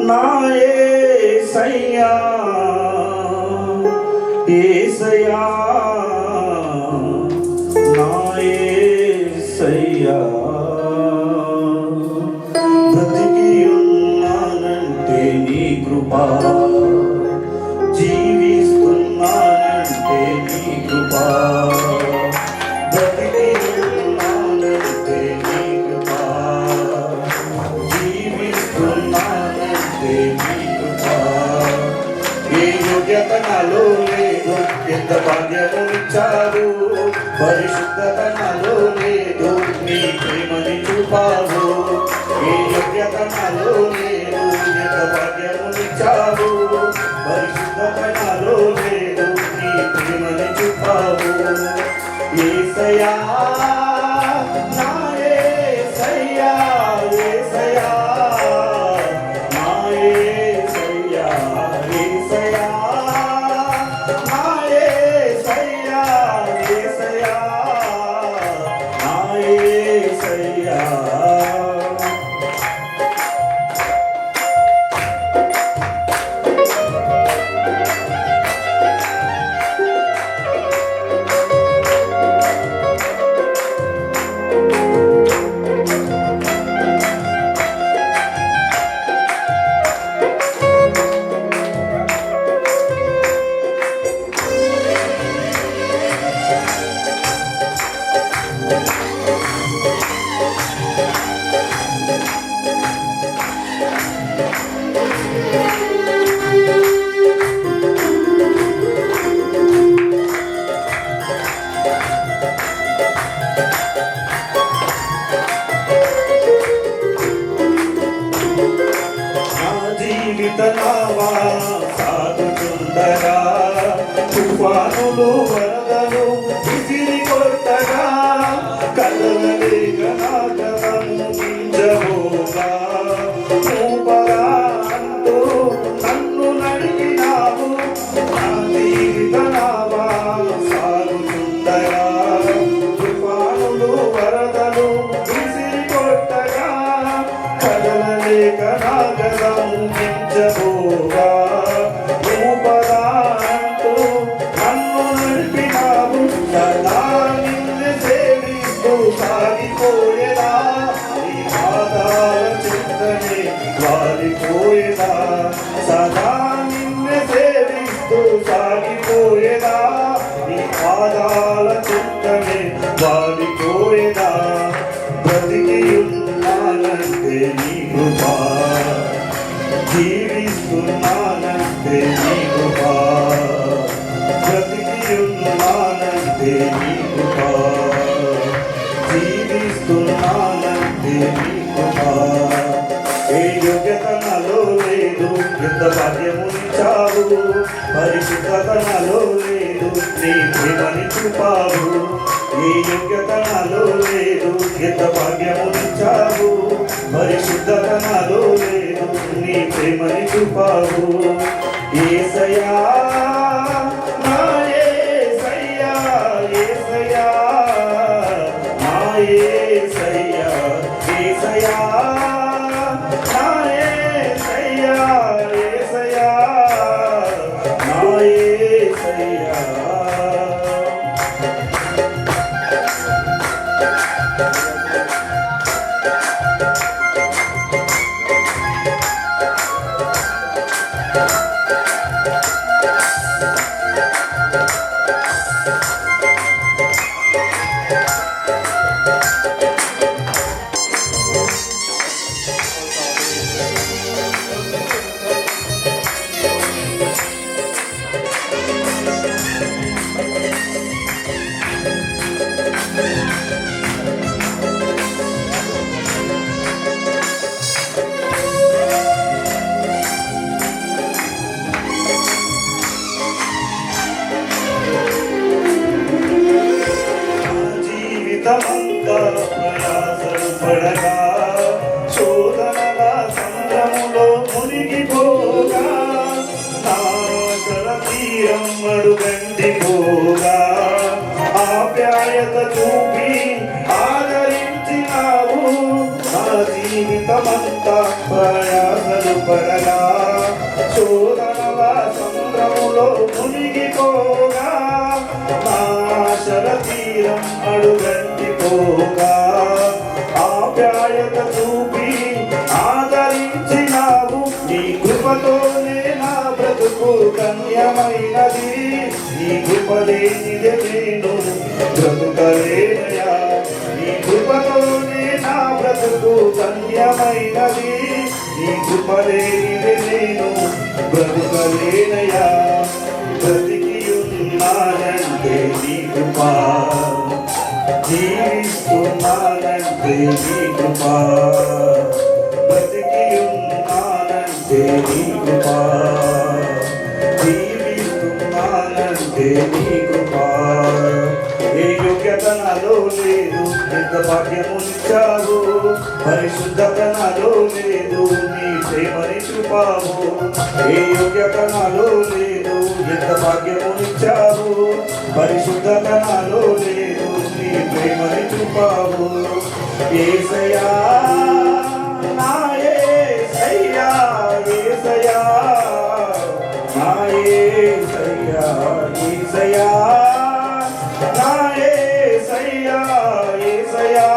నా యేసయ్యా యేసయ్యా నా యేసయ్యా బ్రతికి ఉన్నానంటే నీ కృపా జీవిస్తున్నానంటే నీ కృపా బ్రతికి ఉన్నానంటే నీ కృపా జీవిస్తున్నానంటే నీ కృపా ఏ యోగ్యత నాలో లేదు ఎంత భాగ్యము ఇచ్చారు పరిశుద్ధత నాలో లేదు నీ ప్రేమని చూపావు ఏ యోగ్యత నాలో లేదు ఎంత భాగ్యము ఇచ్చారు పరిశుద్ధత నాలో లేదు నీ ప్రేమని చూపావు యేసయ్యా నా యేసయ్యా యేసయ్యా నా యేసయ్యా యేసయ్యా నా యేసయ్యా యేసయ్యా నా యేసయ్యా జీవితనావా సాగుతుండగా తుఫానులు వరదలు విసిరి కొట్టగా కదలలేక నాగము గింజబోగా రూపగా అంటూ నన్ను నడిగినావు నా జీవితనావా సాగుతుండగా తుఫానులు వరదలు విసిరి కొట్టగా కదలలేక నాగము గింజబోగా రూపగా అంటూ నన్ను నడిపినావు సదా నిన్ను సేవిస్తూ సాగిపోయేదా నీ పాదాల చింతనే వాలిపోయేదా సదా నిన్ను సేవిస్తూ సాగిపోయేదా నీ పాదాల చింతనే వాలిపోయేదా బ్రతికి ఉన్నానంటే నీ కృపా జీవిస్తున్నానంటే నీ కృపా బ్రతికి ఉన్నానంటే నీ కృపా జీవిస్తున్నానంటే నీ కృపా ఏ యోగ్యత నాలో లేదు ఎంత భాగ్యము ఇచ్చావు పరిశుద్ధత నాలో లేదు నీ ప్రేమని చూపావు ఏ యోగ్యత నాలో లేదు ఎంత భాగ్యము ఇచ్చావు పరిశుద్ధత నాలో లేదు నీ ప్రేమని చూపావు యేసయ్యా నా యేసయ్యా యేసయ్యా నా యేసయ్యా యేసయ్యా నా యేసయ్యా యేసయ్యా నా యేసయ్యా జీవితమంతా ప్రయాసలు పడగా శోధనల సంద్రములో మునిగిపోగా నాశన తీరం అడుగంటిపోగా ఆప్యాయత చూపి ఆదరించినావు నా జీవితమంతా ప్రయాసలు పడగా శోధనల సముద్రములో మునిగిపోగా నాశల తీరం అడుగంటిపోగా ఆప్యాయత చూపి ఆదరించినావు నీ కృపతోనే నా బ్రతుకు ధన్యమైనది నీ కృప లేనిదే నేను బ్రతుకలేనయా నీ కృపతోనే నా బ్రతుకు ధన్యమైనది నీ కృప లేనిదే నేను బ్రతుకలేనయా బ్రతికి ఉన్నానంటే నీ కృప జీవిస్తున్నానంటే నీ కృప బ్రతికి ఉన్నానంటే నీ కృప జీవిస్తున్నానంటే నీ కృప ఏ యోగ్యత నాలో లేదు ఎంత భాగ్యమునిచ్చావు పరిశుద్ధత నాలో లేదు నీ ప్రేమని చూపావు ఏ యోగ్యత నాలో లేదు ఎంత భాగ్యమునిచ్చావు పరిశుద్ధత నాలో లేదు నీ ప్రేమని చూపావు యేసయ్యా నా యేసయ్యా యేసయ్యా నా యేసయ్యా యేసయ్యా నా యేసయ్యా యేసయ్యా